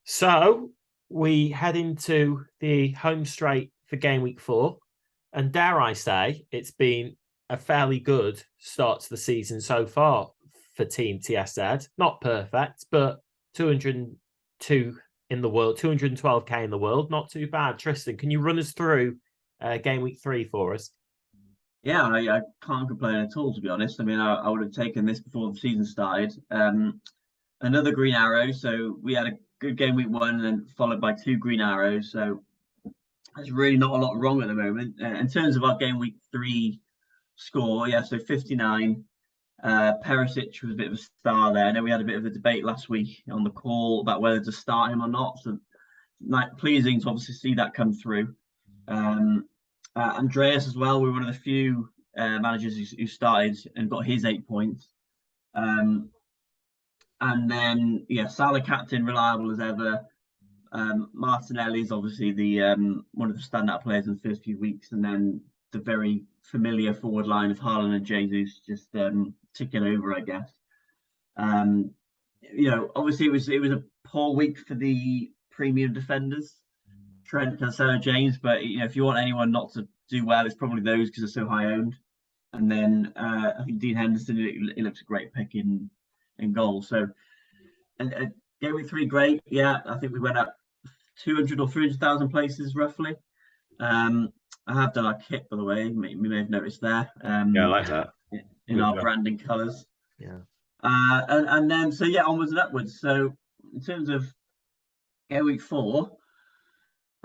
So we head into the home straight for game week 4. And dare I say, it's been a fairly good start to the season so far for Team TSZ. Not perfect, but 202 in the world, 212k in the world. Not too bad. Tristan, can you run us through game week 3 for us? Yeah, I can't complain at all, to be honest. I mean, I would have taken this before the season started. Another green arrow. So we had a good game week 1 and then followed by 2 green arrows. So there's really not a lot wrong at the moment. In terms of our game week 3 score, yeah, so 59. Perisic was a bit of a star there. I know we had a bit of a debate last week on the call about whether to start him or not. So, like, pleasing to obviously see that come through. Um, Andreas as well. We were one of the few managers who started and got his 8 points. And then, yeah, Salah captain, reliable as ever. Martinelli is obviously the one of the standout players in the first few weeks, and then the very familiar forward line of Haaland and Jesus just ticking over, I guess. Obviously it was a poor week for the premium defenders, Trent, Cancelo, James. But if you want anyone not to do well, it's probably those because they're so high owned. And then I think Dean Henderson, it looks a great pick in goal. So, and game week 3, great. Yeah, I think we went up 200 or 300,000 places roughly. I have done our kit, by the way. You may have noticed there. Yeah, I like that. In our branding colours. Yeah. And then, so yeah, onwards and upwards. So in terms of game week 4,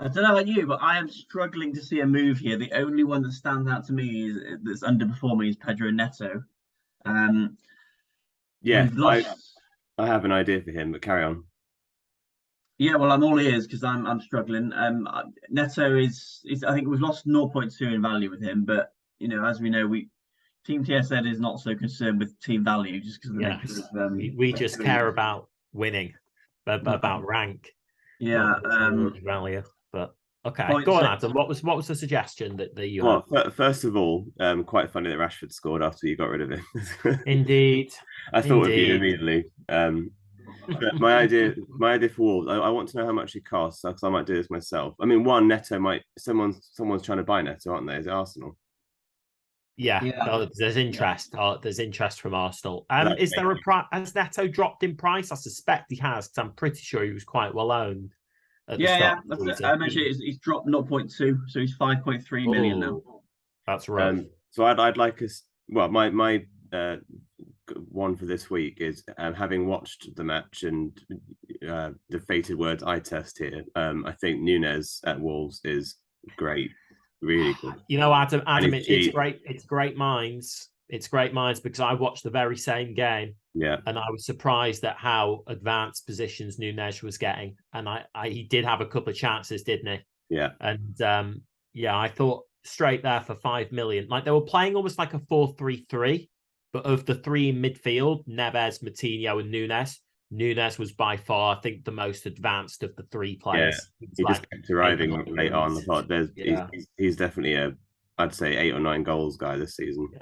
I don't know about you, but I am struggling to see a move here. The only one that stands out to me that's underperforming is Pedro Neto. Yeah, we've lost. I have an idea for him, but carry on. Yeah, well, I'm all ears because I'm struggling. Neto is I think we've lost 0.2 in value with him, but as we know, Team TSZ is not so concerned with team value just because of the nature of we just care about winning, about rank. Yeah, value. But okay, go on, Adam. What was the suggestion that you had? Well, first of all, quite funny that Rashford scored after you got rid of him. Indeed, I thought of you immediately. But my idea for Wolves, I want to know how much he costs because I might do this myself. I mean, Neto might someone's trying to buy Neto, aren't they? Is it Arsenal? Yeah. There's interest. There's interest from Arsenal. Is there has Neto dropped in price? I suspect he has because I'm pretty sure he was quite well owned. I mentioned he's dropped 0.2, so he's 5.3 million now. That's rough. So I'd like us. Well, my one for this week is having watched the match and the fated words eye test here. I think Nunes at Wolves is great, really good. Adam, it's great. It's great minds. It's great minds because I watched the very same game. Yeah, and I was surprised at how advanced positions Nunes was getting, and he did have a couple of chances, didn't he? Yeah, and I thought straight there for 5 million. Like they were playing almost like a 4-3-3. But of the 3 in midfield, Neves, Moutinho, and Nunes was by far, I think, the most advanced of the 3 players. Yeah, he just kept arriving late on. I thought he's definitely I'd say 8 or 9 goals guy this season. Yeah.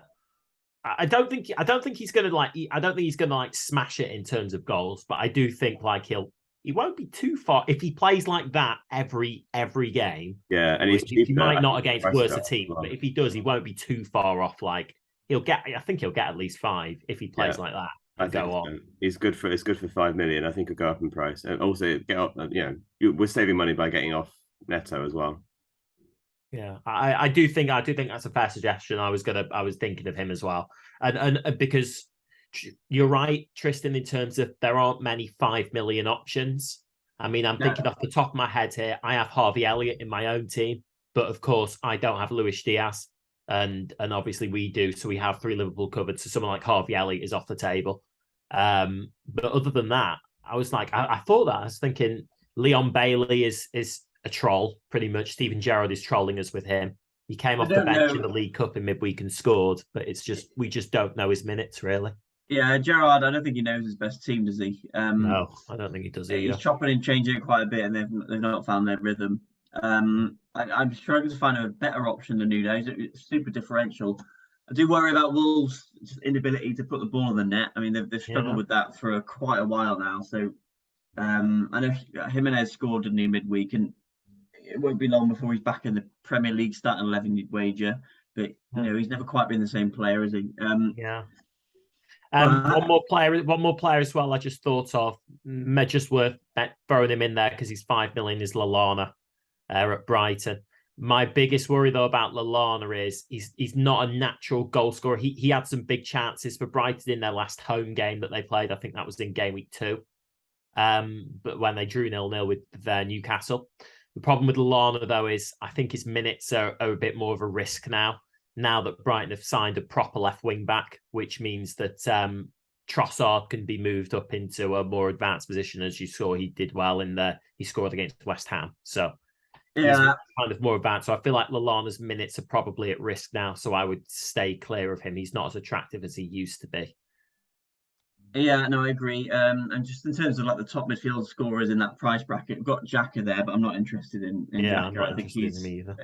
I don't think he's gonna smash it in terms of goals, but I do think he won't be too far if he plays like that every game. Yeah, and he might not against worse teams, but if he does, he won't be too far off. Like I think he'll get at least 5 if he plays like that. I think so. It's good for 5 million. I think he'll go up in price, and also get up. We're saving money by getting off Neto as well. Yeah, I do think that's a fair suggestion. I was thinking of him as well, and because you're right, Tristan, in terms of there aren't many 5 million options. I mean, I'm thinking off the top of my head here. I have Harvey Elliott in my own team, but of course I don't have Luis Diaz. And obviously we do, so we have 3 Liverpool covered. So someone like Harvey Elliott is off the table. But other than that, I was like, I thought that I was thinking Leon Bailey is a troll, pretty much. Steven Gerrard is trolling us with him. He came off the bench in the League Cup in midweek and scored, but we just don't know his minutes really. Yeah, Gerrard, I don't think he knows his best team, does he? No, I don't think he does either. He's chopping and changing it quite a bit, and they've not found their rhythm. I'm struggling to find a better option than Nunes. It's super differential. I do worry about Wolves' inability to put the ball in the net. I mean, they've struggled with that for quite a while now. So I know Jimenez scored a new midweek, and it won't be long before he's back in the Premier League starting 11 you'd wager. But he's never quite been the same player, has he? Yeah. But one more player as well. I just thought of, just worth throwing him in there because he's 5 million. Is Lallana at Brighton. My biggest worry though about Lallana is he's not a natural goal scorer. He had some big chances for Brighton in their last home game that they played. I think that was in game week 2. But when they drew 0-0 with Newcastle. The problem with Lallana though is I think his minutes are a bit more of a risk now that Brighton have signed a proper left wing back, which means that Trossard can be moved up into a more advanced position. As you saw, he did well he scored against West Ham. So he's kind of more advanced. So I feel like Lallana's minutes are probably at risk now. So I would stay clear of him. He's not as attractive as he used to be. Yeah, no, I agree. And just in terms of like the top midfield scorers in that price bracket, we've got Xhaka there, but I'm not interested in Xhaka. I'm not interested in him either.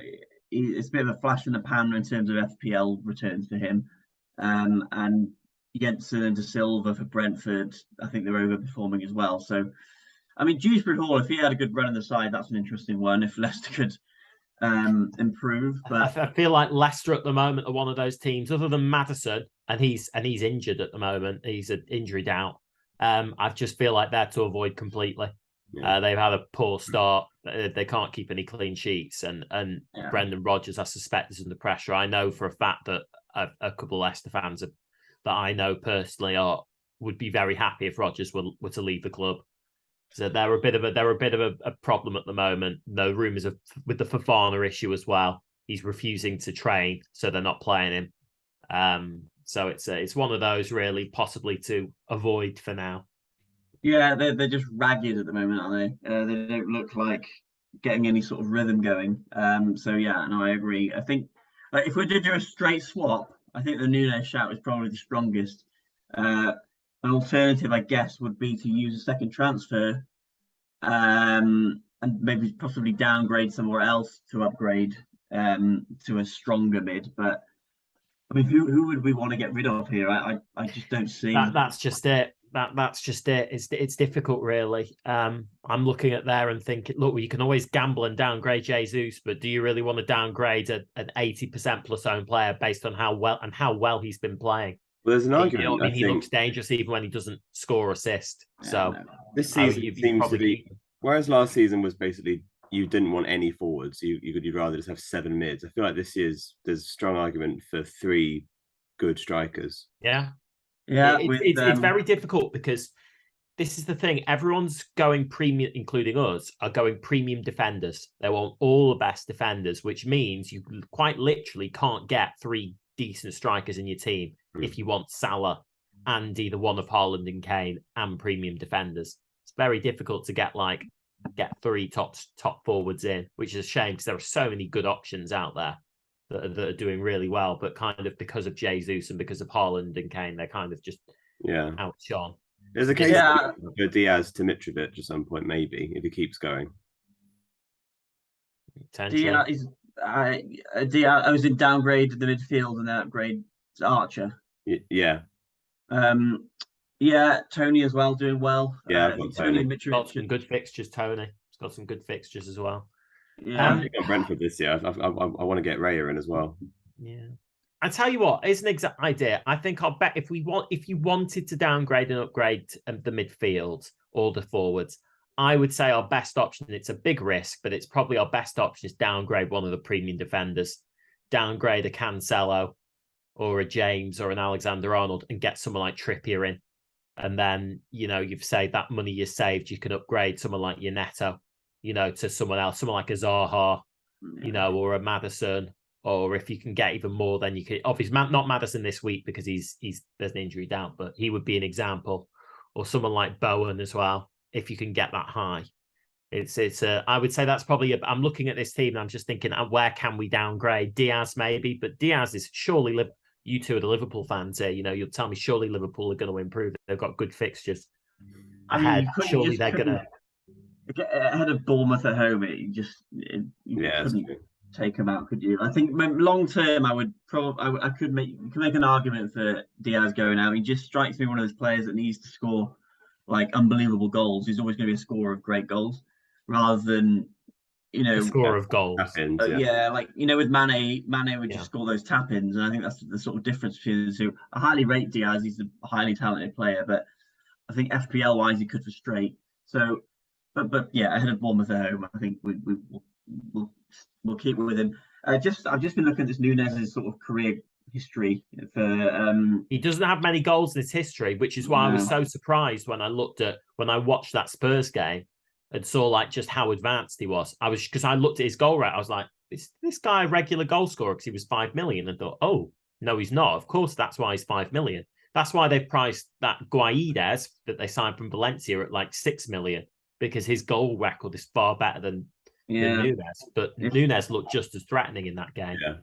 It's a bit of a flash in the pan in terms of FPL returns for him. And Jensen and De Silva for Brentford, I think they're overperforming as well. So, I mean, Dewsbury Hall, if he had a good run on the side, that's an interesting one. If Leicester could improve, but I feel like Leicester at the moment are one of those teams, other than Maddison, and he's injured at the moment. He's an injury doubt. I just feel like they're to avoid completely. Yeah. They've had a poor start. They can't keep any clean sheets, and Brendan Rodgers, I suspect, is under pressure. I know for a fact that a couple of Leicester fans that I know personally would be very happy if Rodgers were to leave the club. So they're a bit of a problem at the moment. No rumours with the Fofana issue as well. He's refusing to train, so they're not playing him. So it's one of those really possibly to avoid for now. Yeah, they're just ragged at the moment, aren't they? They don't look like getting any sort of rhythm going. So yeah, no, I agree. I think like if we did do a straight swap, I think the Nunes shout is probably the strongest. An alternative, I guess, would be to use a second transfer, and maybe possibly downgrade somewhere else to upgrade to a stronger mid. But I mean, who would we want to get rid of here? I just don't see. That's just it. That's just it. It's difficult, really. I'm looking at there and thinking, look, you can always gamble and downgrade Jesus, but do you really want to downgrade an 80% plus owned player based on how well he's been playing? Well, there's an argument. I mean, he looks dangerous even when he doesn't score or assist. Yeah, so no. This season seems to be, whereas last season was basically you didn't want any forwards. You'd rather just have 7 mids. I feel like this year's there's a strong argument for 3 good strikers. Yeah. It's very difficult because this is the thing. Everyone's going premium, including us, are going premium defenders. They want all the best defenders, which means you quite literally can't get 3 decent strikers in your team if you want Salah and either one of Haaland and Kane and premium defenders. It's very difficult to get 3 top forwards in, which is a shame because there are so many good options out there that are doing really well, but kind of because of Jesus and because of Haaland and Kane, they're kind of just outshone. There's a case for Diaz to Mitrovic at some point, maybe, if he keeps going. Diaz, I was in downgrade the midfield and then upgrade to Archer. Yeah. Tony as well, doing well. Yeah, Tony Mitrovic got some good fixtures. Tony, he's got some good fixtures as well. Yeah, I think on Brentford this year. I want to get Raya in as well. Yeah, I tell you what, it's an exact idea. I think I'll bet if you wanted to downgrade and upgrade the midfield or the forwards, I would say our best option. It's a big risk, but it's probably our best option is downgrade one of the premium defenders, downgrade a Cancelo or a James or an Alexander-Arnold, and get someone like Trippier in. And then, you've saved that money you saved. You can upgrade someone like your Neto, to someone else, someone like a Zaha, or a Maddison. Or if you can get even more, then you could. Obviously, not Maddison this week because there's an injury down, but he would be an example. Or someone like Bowen as well, if you can get that high. I would say that's probably. I'm looking at this team and I'm just thinking, where can we downgrade? Diaz maybe, but Diaz is surely. You two are the Liverpool fans here. You'll tell me surely Liverpool are going to improve. They've got good fixtures ahead. Surely they're going to get ahead of Bournemouth at home. You couldn't take them out, could you? I think long term, I could make an argument for Diaz going out. He just strikes me one of those players that needs to score like unbelievable goals. He's always going to be a scorer of great goals, rather than A score of goals. Happens, yeah, like with Mane would just Yeah. score those tap-ins, and I think that's the sort of difference between the two. I highly rate Diaz; he's a highly talented player, but I think FPL wise he could frustrate. So, but yeah, ahead of Bournemouth at home, I think we'll keep with him. I've just been looking at this Nunez's sort of career history for He doesn't have many goals in his history, which is why I was so surprised when I watched that Spurs game and saw like just how advanced he was. Because I looked at his goal rate, I was like, is this guy a regular goal scorer? Because he was 5 million, and thought, oh no, he's not. Of course, that's why he's 5 million. That's why they've priced that Guaides that they signed from Valencia at like 6 million, because his goal record is far better than Nunez. But Nunez looked just as threatening in that game. Yeah.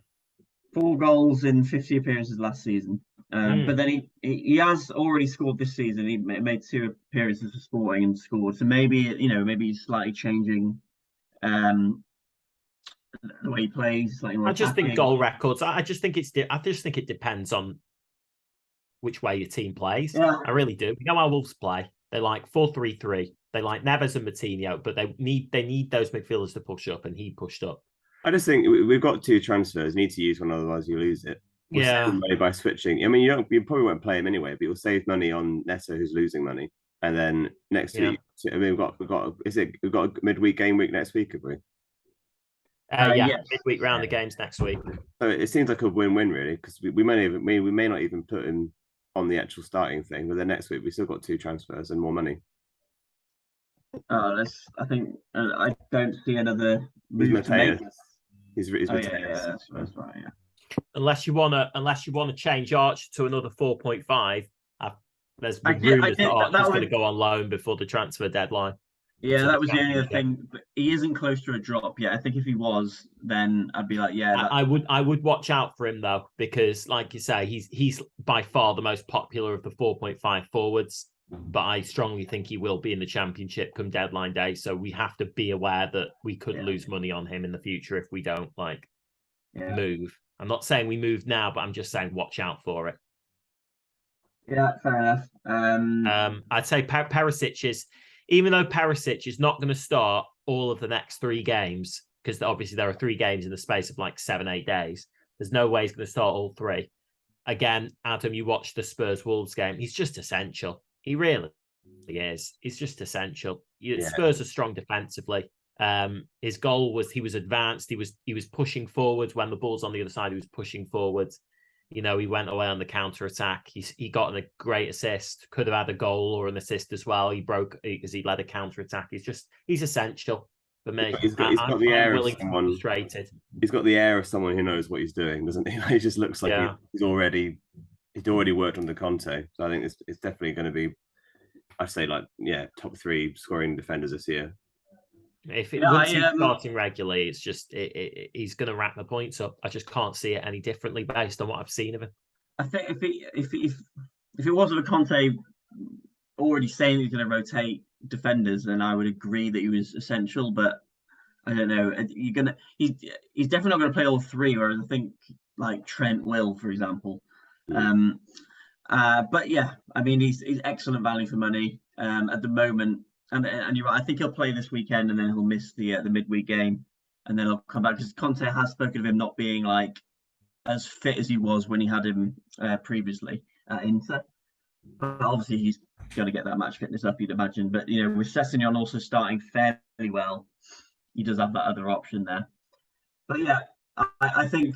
4 goals in 50 appearances last season. But then he has already scored this season. He made 2 appearances for Sporting and scored. So maybe he's slightly changing the way he plays. Slightly more I just attacking. think goal records. I just think it depends on which way your team plays. Yeah. I really do. You know how Wolves play? They like 4-3-3. They like Neves and Moutinho, but they need those midfielders to push up, and he pushed up. I just think we've got 2 transfers. You need to use one, otherwise you lose it. We'll save money by switching. I mean, you probably won't play him anyway, but you'll save money on Neto, who's losing money. And then next week, I mean, we've got a midweek game week next week, have we? Midweek round of games next week. So it seems like a win-win, really, because we may not even put him on the actual starting thing, but then next week we still got 2 transfers and more money. I think I don't see another move to make. He's Mateus. That's right. Yeah. Unless you want to change Archer to another 4.5, there's rumours that Archer's going to go on loan before the transfer deadline. Yeah, that was the only other thing. But he isn't close to a drop yet. I think if he was, then I'd be like, yeah. I would watch out for him though, because like you say, he's by far the most popular of the 4.5 forwards. But I strongly think he will be in the Championship come deadline day. So we have to be aware that we could lose money on him in the future if we don't move. I'm not saying we move now, but I'm just saying watch out for it. Yeah, fair enough. I'd say Perisic is, even though Perisic is not going to start all of the next 3 games, because obviously there are 3 games in the space of like 7-8 days. There's no way he's going to start all 3. Again, Adam, you watched the Spurs-Wolves game. He's just essential. He really is. He's just essential. Spurs are strong defensively. His goal was he was advanced. He was pushing forwards when the ball's on the other side. He was pushing forwards. He went away on the counter attack. He got a great assist. Could have had a goal or an assist as well. He broke because he led a counter attack. He's essential for me. He's got the air of someone frustrated. He's got the air of someone who knows what he's doing, doesn't he? He just looks like he's already worked under Conte. So I think it's definitely going to be, I'd say, top 3 scoring defenders this year. If once he's starting regularly, it's just he's going to rack the points up. I just can't see it any differently based on what I've seen of him. I think if it wasn't for Conte already saying he's going to rotate defenders, then I would agree that he was essential. But I don't know. He's definitely not going to play all 3. Whereas I think like Trent will, for example. But yeah, I mean he's excellent value for money at the moment. And you're right. I think he'll play this weekend, and then he'll miss the midweek game, and then he'll come back because Conte has spoken of him not being like as fit as he was when he had him previously at Inter. But obviously he's going to get that match fitness up, you'd imagine. But with Sessegnon also starting fairly well, he does have that other option there. But yeah, I think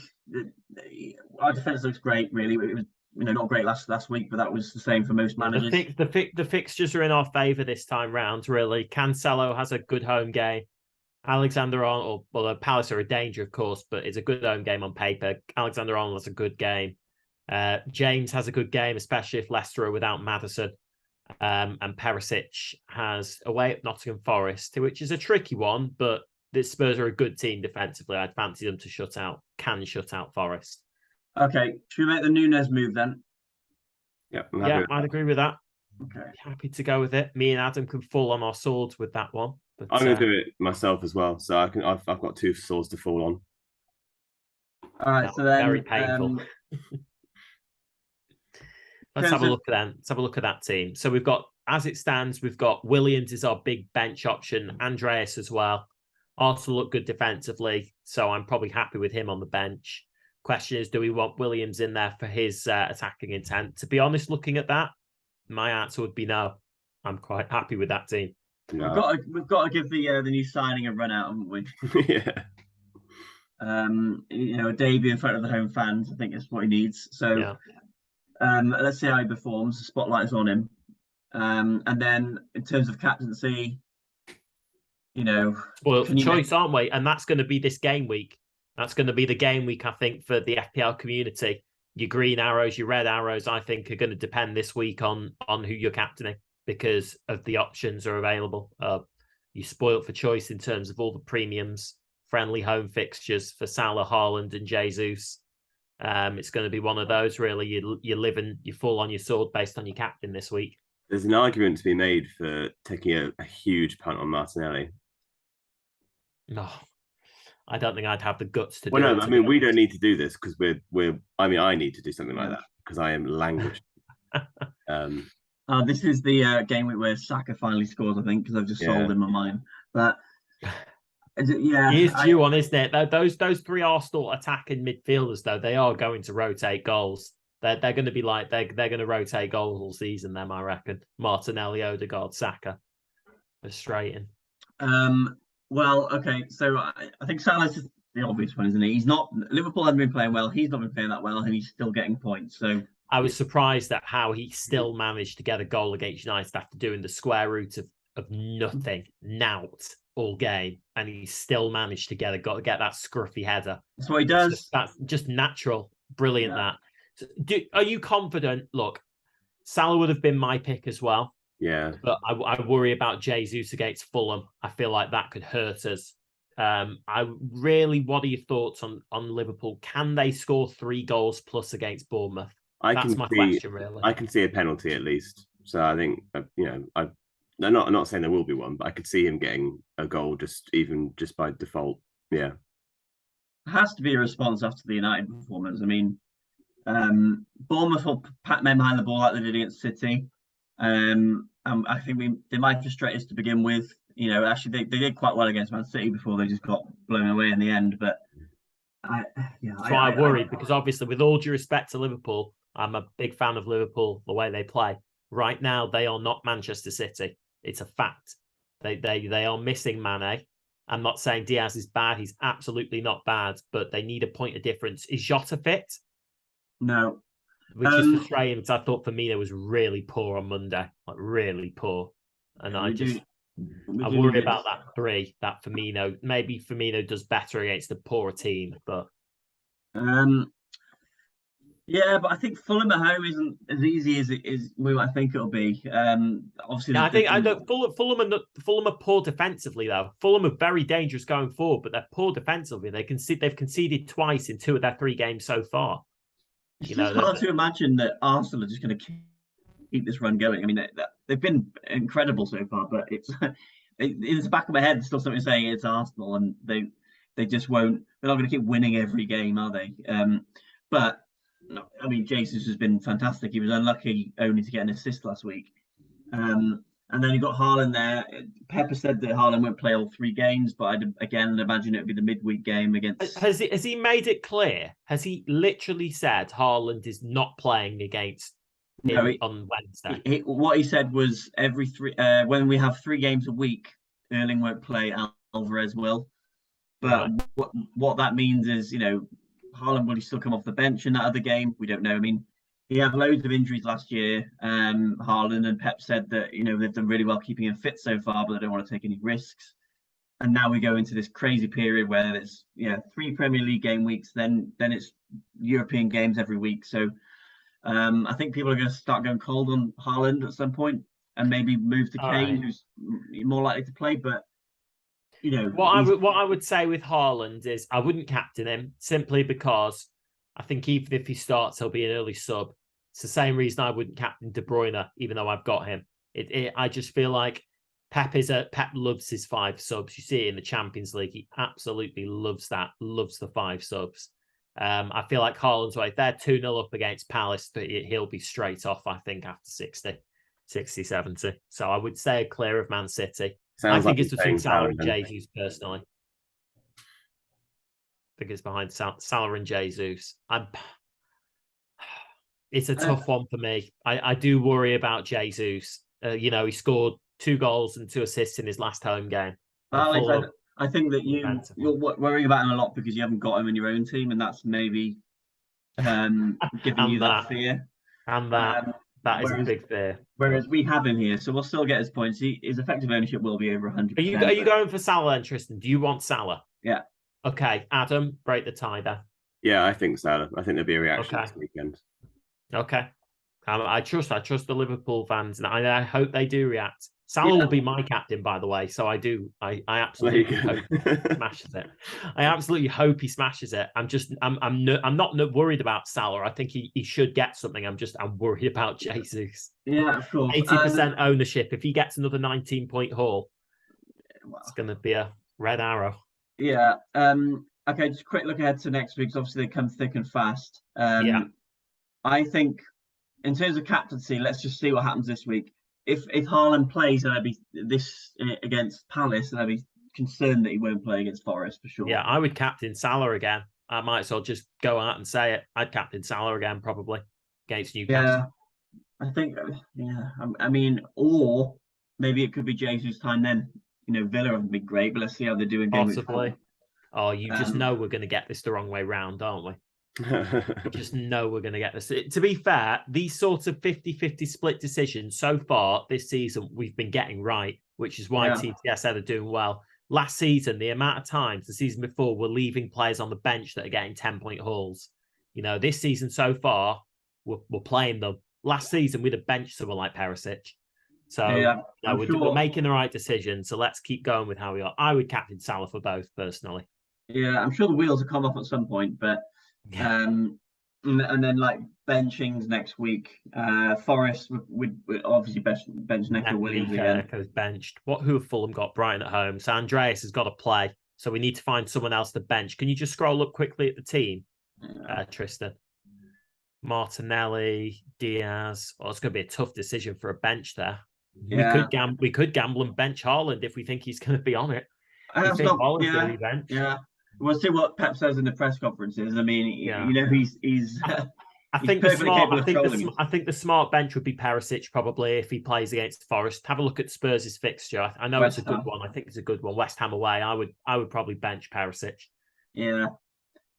our defense looks great. Really, it was not great last week, but that was the same for most managers. The fixtures are in our favour this time round, really. Cancelo has a good home game. Alexander-Arnold, well, Palace are a danger, of course, but it's a good home game on paper. Alexander-Arnold has a good game. James has a good game, especially if Leicester are without Maddison. And Perisic has away at Nottingham Forest, which is a tricky one, but the Spurs are a good team defensively. I'd fancy them to shut out Forest. Okay, should we make the Nunez move then? Yeah, I'd agree with that. Okay, happy to go with it. Me and Adam can fall on our swords with that one. But I'm going to do it myself as well, so I've got 2 swords to fall on. All right, so then very painful. Let's have a look at that team. So we've got as it stands, we've got Williams is our big bench option, Andreas as well. Arsenal look good defensively, so I'm probably happy with him on the bench. Question is, do we want Williams in there for his attacking intent? To be honest, looking at that, my answer would be no. I'm quite happy with that team. No. We've got to give the new signing a run out, haven't we? Yeah. A debut in front of the home fans, I think is what he needs. So let's see how he performs. The spotlight's on him. And then in terms of captaincy, well, for choice, aren't we? And that's going to be this game week. That's going to be the game week, I think, for the FPL community. Your green arrows, your red arrows, I think, are going to depend this week on who you're captaining because of the options are available. You spoiled for choice in terms of all the premiums, friendly home fixtures for Salah, Haaland, and Jesus. It's going to be one of those, really. You fall on your sword based on your captain this week. There's an argument to be made for taking a huge punt on Martinelli. No, I don't think I'd have the guts to do it. No, I mean, we don't need to do this because I need to do something like that because I am languishing. This is the game week where Saka finally scores, I think, because I've just sold in my mind. But yeah, he is due on, isn't it? Those three Arsenal attacking midfielders, though, they are going to rotate goals. They're going to be like they're going to rotate goals all season. Them, I reckon. Martinelli, Odegaard, Saka, are straight in. Well, okay, so I think Salah's just the obvious one, isn't he? Liverpool hasn't been playing well. He's not been playing that well, and he's still getting points. So I was surprised at how he still managed to get a goal against United after doing the square root of nothing, nout all game, and he still managed to get that scruffy header. That's what he does. That's just natural, brilliant. That. Are you confident? Look, Salah would have been my pick as well. Yeah, but I worry about Jesus against Fulham. I feel like that could hurt us. What are your thoughts on Liverpool? Can they score 3 goals plus against Bournemouth? That's my question, really. I can see a penalty at least. So I think I'm not saying there will be one, but I could see him getting a goal just by default. Yeah, it has to be a response after the United performance. I mean, Bournemouth will pat men behind the ball like they did against City. I think they might frustrate us to begin with. Actually they did quite well against Man City before they just got blown away in the end. But I worry because obviously, with all due respect to Liverpool, I'm a big fan of Liverpool, the way they play. Right now, they are not Manchester City. It's a fact. They are missing Mane. I'm not saying Diaz is bad. He's absolutely not bad, but they need a point of difference. Is Jota fit? No. Which is frustrating because I thought Firmino was really poor on Monday, like really poor. And I worry about that 3, that Firmino. Maybe Firmino does better against a poorer team, but but I think Fulham at home isn't as easy as it is we might think it'll be. Obviously, Fulham are poor defensively though. Fulham are very dangerous going forward, but they're poor defensively. They've conceded twice in 2 of their 3 games so far. It's hard to imagine that Arsenal are just going to keep this run going. I mean, they've been incredible so far, but it's in the back of my head, there's still something saying it's Arsenal, and they just won't. They're not going to keep winning every game, are they? But no, I mean, Jesus has been fantastic. He was unlucky only to get an assist last week. And then you got Haaland there. Pepper said that Haaland won't play all 3 games, but I'd imagine it would be the midweek game against. Has he made it clear? Has he literally said Haaland is not playing against him on Wednesday? What he said was every 3 when we have 3 games a week, Erling won't play. Alvarez will. But what that means is, Haaland will still come off the bench in that other game. We don't know. I mean, he had loads of injuries last year, Haaland, and Pep said that, they've done really well keeping him fit so far, but they don't want to take any risks. And now we go into this crazy period where there's 3 Premier League game weeks, then it's European games every week. So I think people are going to start going cold on Haaland at some point and maybe move to Kane, who's more likely to play. But what I would say with Haaland is I wouldn't captain him simply because I think even if he starts, he'll be an early sub. It's the same reason I wouldn't captain De Bruyne, even though I've got him. I just feel like Pep loves his 5 subs. You see it in the Champions League. He absolutely loves that, loves the 5 subs. I feel like Haaland's right. They're 2-0 up against Palace, but he'll be straight off, I think, after 60. 60-70. So I would stay clear of Man City. Sounds I think like it's you're between saying Salah and Salah then. Jesus personally. I think it's behind Salah and Jesus. It's a tough one for me. I do worry about Jesus. He scored 2 goals and 2 assists in his last home game. Alex, I think that you're worrying about him a lot because you haven't got him in your own team, and that's maybe giving you that fear. And that is a big fear. Whereas we have him here, so we'll still get his points. His effective ownership will be over 100%. Are you going for Salah and Tristan? Do you want Salah? Yeah. Okay, Adam, break the tie then. Yeah, I think Salah. I think there'll be a reaction this weekend. Okay. I trust the Liverpool fans, and I hope they do react. Salah will be my captain, by the way. So I absolutely hope he smashes it. I absolutely hope he smashes it. I'm not worried about Salah. I think he should get something. I'm worried about Jesus. Yeah, of course. 80% ownership. If he gets another 19-point haul, it's going to be a red arrow. Yeah. Okay, just a quick look ahead to next week. Obviously, they come thick and fast. I think in terms of captaincy, let's just see what happens this week. If Haaland plays, and I'd be against Palace, and I'd be concerned that he won't play against Forest for sure. Yeah, I would captain Salah again. I might as well just go out and say it. I'd captain Salah again, probably against Newcastle. Yeah, I think. Yeah, I mean, or maybe it could be Jesus' time then. Villa haven't been great, but let's see how they're doing. Possibly. Oh, you just know we're going to get this the wrong way round, aren't we? You just know we're going to get this. To be fair, these sorts of 50-50 split decisions so far this season we've been getting right, which is why TSZ are doing well. Last season, the amount of times the season before we're leaving players on the bench that are getting 10-point hauls. This season so far, we're playing them. Last season, we'd have benched someone like Perisic. So we're making the right decision. So let's keep going with how we are. I would captain Salah for both, personally. Yeah, I'm sure the wheels will come off at some point, but and then like benchings next week. Forest would obviously bench Neco Williams again. Neco's benched. Who have Fulham got? Brighton at home. So Andreas has got to play. So we need to find someone else to bench. Can you just scroll up quickly at the team, Tristan? Martinelli, Diaz. Oh, it's going to be a tough decision for a bench there. Yeah. We could gamble and bench Haaland if we think he's going to be on it. Yeah. We'll see what Pep says in the press conferences. I mean, he's. I think the smart bench would be Perisic probably if he plays against Forest. Have a look at Spurs' fixture. I know it's a good one. I think it's a good one. West Ham away. I would probably bench Perisic. Yeah.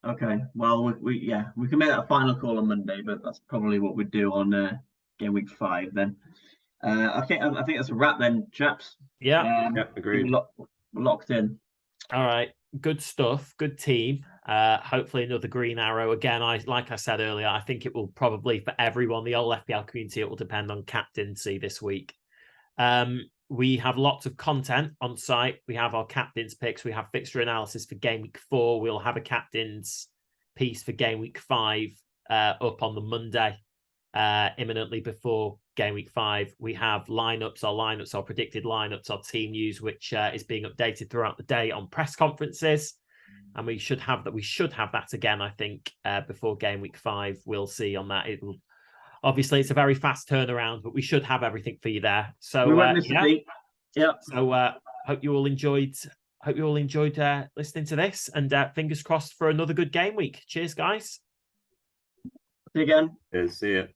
Okay. Well, we can make that a final call on Monday, but that's probably what we'd do on game week 5 then. I think that's a wrap then, chaps. Yeah. Agreed. We're locked in. All right. Good stuff. Good team. Hopefully another green arrow. Again, like I said earlier, I think it will probably for everyone, the whole FPL community, it will depend on captaincy this week. We have lots of content on site. We have our captain's picks. We have fixture analysis for game week 4. We'll have a captain's piece for game week 5 up on the Monday, imminently before game week 5. We have our predicted lineups, our team news, which is being updated throughout the day on press conferences. And we should have that again, I think, before game week 5. We'll see on that. Obviously, it's a very fast turnaround, but we should have everything for you there. So, So, hope you all enjoyed listening to this, and fingers crossed for another good game week. Cheers, guys. See you again. See you.